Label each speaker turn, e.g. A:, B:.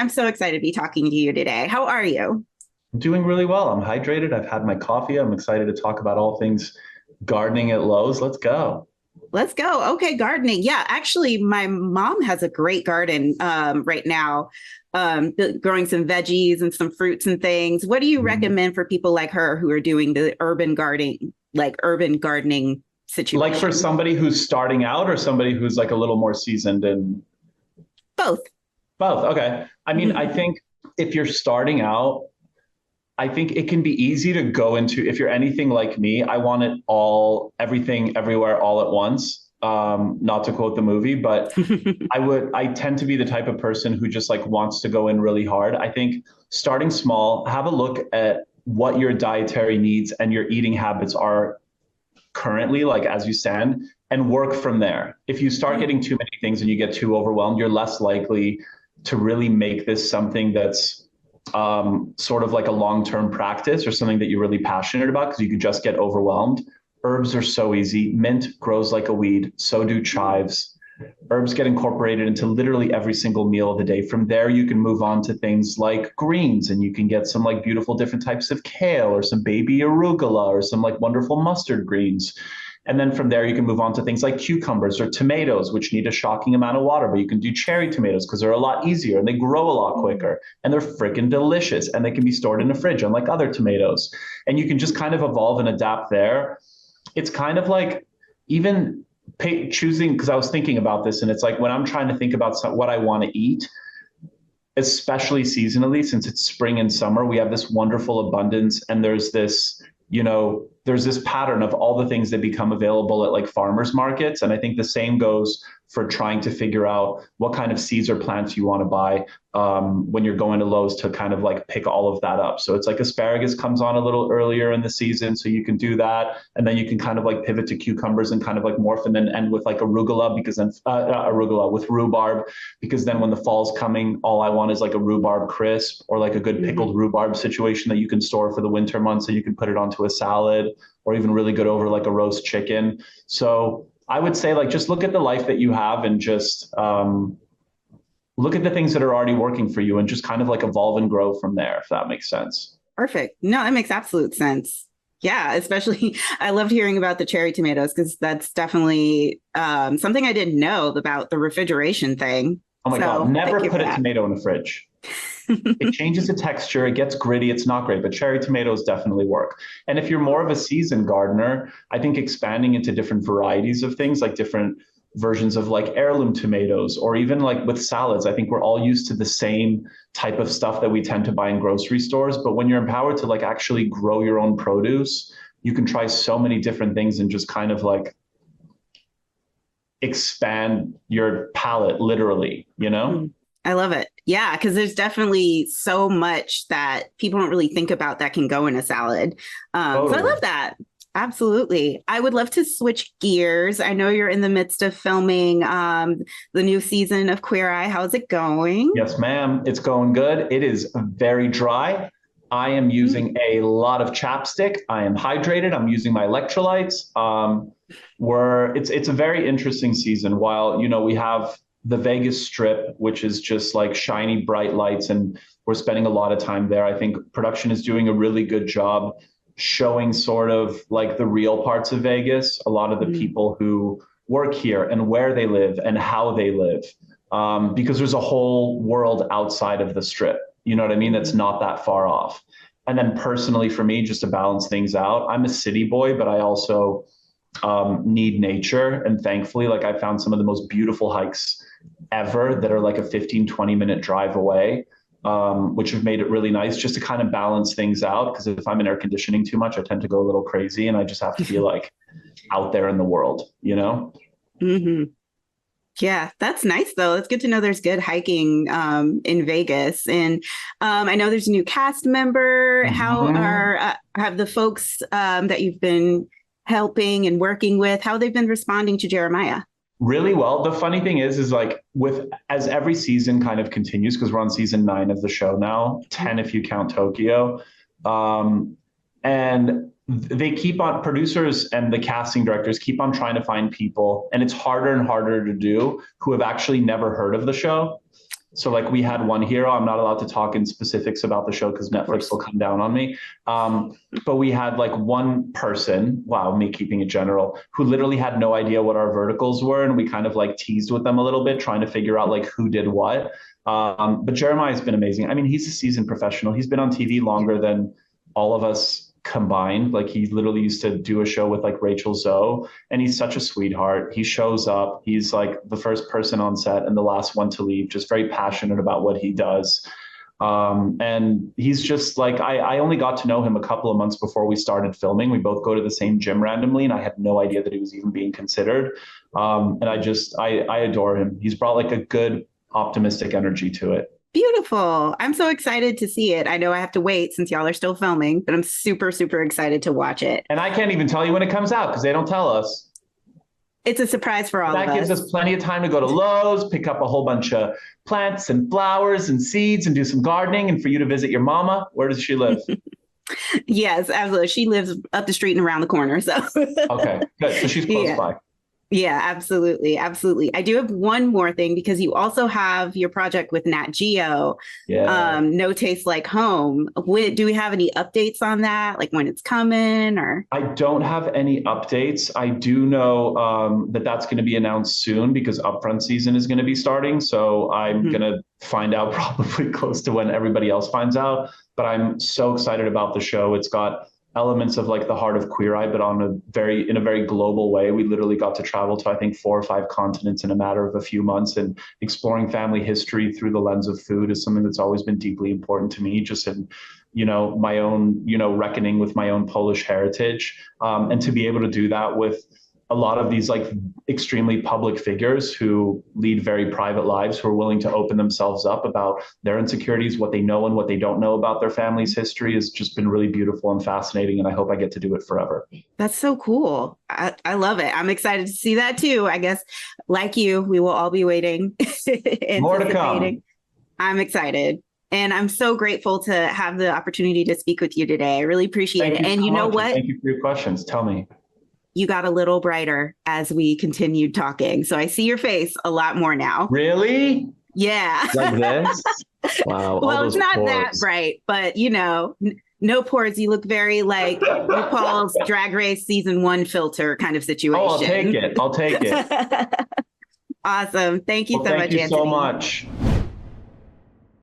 A: I'm so excited to be talking to you today. How are you?
B: I'm doing really well. I'm hydrated. I've had my coffee. I'm excited to talk about all things gardening at Lowe's. Let's go.
A: Let's go. Okay, gardening. Yeah, actually, my mom has a great garden right now, growing some veggies and some fruits and things. What do you
B: Mhm.
A: recommend for people like her who are doing the urban gardening
B: Like for
A: situation?
B: somebody who's starting out or somebody who's like a little more seasoned in
A: Both.
B: both. Okay. I mean, I think if you're starting out, I think it can be easy to go into, if you're anything like me, I want it all, everything, everywhere, all at once. Not to quote the movie, but I tend to be the type of person who just like wants to go in really hard. I think starting small, have a look at what your dietary needs and your eating habits are currently, like as you stand, and work from there. If you start getting too many things and you get too overwhelmed, you're less likely to really make this something that's sort of like a long-term practice or something that you're really passionate about because you could just get overwhelmed. Herbs are so easy. Mint grows like a weed. So do chives. Herbs get incorporated into literally every single meal of the day. From there, you can move on to things like greens, and you can get some like beautiful different types of kale or some baby arugula or some like wonderful mustard greens. And then from there, you can move on to things like cucumbers or tomatoes, which need a shocking amount of water, but you can do cherry tomatoes because they're a lot easier and they grow a lot quicker and they're freaking delicious and they can be stored in a fridge, unlike other tomatoes. And you can just kind of evolve and adapt there. It's kind of like even choosing, because I was thinking about this, and it's like when I'm trying to think about what I want to eat, especially seasonally, since it's spring and summer, we have this wonderful abundance, and there's this pattern of all the things that become available at like farmers markets. And I think the same goes for trying to figure out what kind of seeds or plants you want to buy when you're going to Lowe's to kind of like pick all of that up. So it's like asparagus comes on a little earlier in the season, so you can do that. And then you can kind of like pivot to cucumbers and kind of like morph and then end with like arugula, because then arugula with rhubarb, because then when the fall's coming, all I want is like a rhubarb crisp or like a good pickled rhubarb situation that you can store for the winter months, so you can put it onto a salad or even really good over like a roast chicken. So I would say like just look at the life that you have and just look at the things that are already working for you and just kind of like evolve and grow from there, if that makes sense.
A: Perfect. No, that makes absolute sense. Yeah, especially I loved hearing about the cherry tomatoes because that's definitely something I didn't know about the refrigeration thing.
B: Oh my God,
A: So thank
B: never
A: you for
B: put a
A: that.
B: tomato in the fridge. It changes the texture, it gets gritty, it's not great, but cherry tomatoes definitely work. And if you're more of a seasoned gardener, I think expanding into different varieties of things, like different versions of like heirloom tomatoes, or even like with salads, I think we're all used to the same type of stuff that we tend to buy in grocery stores. But when you're empowered to like actually grow your own produce, you can try so many different things and just kind of like expand your palate literally, you know?
A: Mm. I love it. Yeah, because there's definitely so much that people don't really think about that can go in a salad. So I love
B: Totally.
A: that. Absolutely. I would love to switch gears. I know you're in the midst of filming the new season of Queer Eye. How's it going?
B: Yes, ma'am. It's going good. It is very dry. I am using a lot of chapstick. I am hydrated. I'm using my electrolytes. It's a very interesting season. While we have the Vegas Strip, which is just like shiny, bright lights, and we're spending a lot of time there. I think production is doing a really good job showing sort of like the real parts of Vegas. A lot of the
A: Mm.
B: people who work here and where they live and how they live, because there's a whole world outside of the strip. You know what I mean? That's not that far off. And then personally, for me, just to balance things out, I'm a city boy, but I also need nature. And thankfully, like I found some of the most beautiful hikes ever that are like a 15-20 minute drive away, which have made it really nice just to kind of balance things out. Because if I'm in air conditioning too much, I tend to go a little crazy and I just have to be like out there in the world, you know?
A: Hmm. Yeah, that's nice though. It's good to know there's good hiking in Vegas, and I know there's a new cast member. How
B: Mhm.
A: are have the folks that you've been helping and working with? How they've been responding to Jeremiah?
B: Really well. The funny thing is like with as every season kind of continues, because we're on season 9 of the show now, 10 if you count Tokyo. Um, and they keep on, producers and the casting directors keep on trying to find people, and it's harder and harder to do, who have actually never heard of the show. So like we had one hero. I'm not allowed to talk in specifics about the show because Netflix will come down on me. But we had like one person, wow, me keeping it general, who literally had no idea what our verticals were. And we kind of like teased with them a little bit, trying to figure out like who did what. But Jeremiah's been amazing. I mean, he's a seasoned professional. He's been on TV longer than all of us combined. Like he literally used to do a show with like Rachel Zoe, and he's such a sweetheart. He shows up. He's like the first person on set and the last one to leave, just very passionate about what he does. And he's just like, I only got to know him a couple of months before we started filming. We both go to the same gym randomly, and I had no idea that he was even being considered. And I adore him. He's brought like a good, optimistic energy to it.
A: Beautiful. I'm so excited to see it. I know I have to wait since y'all are still filming, but I'm super, super excited to watch it.
B: And I can't even tell you when it comes out because they don't tell us.
A: It's a surprise for all of us.
B: That gives us plenty of time to go to Lowe's, pick up a whole bunch of plants and flowers and seeds and do some gardening, and for you to visit your mama. Where does she live?
A: Yes, absolutely. She lives up the street and around the corner. So
B: okay, good. So she's close by.
A: Yeah, absolutely. Absolutely. I do have one more thing because you also have your project with Nat Geo, No Taste Like Home. Do we have any updates on that? Like when it's coming or?
B: I don't have any updates. I do know that that's going to be announced soon because upfront season is going to be starting. So I'm going to find out probably close to when everybody else finds out. But I'm so excited about the show. It's got elements of like the heart of Queer Eye, but in a very global way. We literally got to travel to, I think, 4 or 5 continents in a matter of a few months, and exploring family history through the lens of food is something that's always been deeply important to me, just in, my own, reckoning with my own Polish heritage. And to be able to do that with a lot of these like extremely public figures who lead very private lives, who are willing to open themselves up about their insecurities, what they know and what they don't know about their family's history, has just been really beautiful and fascinating. And I hope I get to do it forever.
A: That's so cool. I love it. I'm excited to see that too. I guess like you, we will all be waiting.
B: More to come.
A: I'm excited. And I'm so grateful to have the opportunity to speak with you today. I really appreciate it. And you know what?
B: Thank you for your questions. Tell me.
A: You got a little brighter as we continued talking. So I see your face a lot more now.
B: Really?
A: Yeah.
B: Like this? Wow.
A: Well, it's not that bright, but no pores. You look very like RuPaul's Drag Race season 1 filter kind of situation.
B: Oh, I'll take it. Awesome.
A: Thank you so much, Antoni.
B: Thank you so much.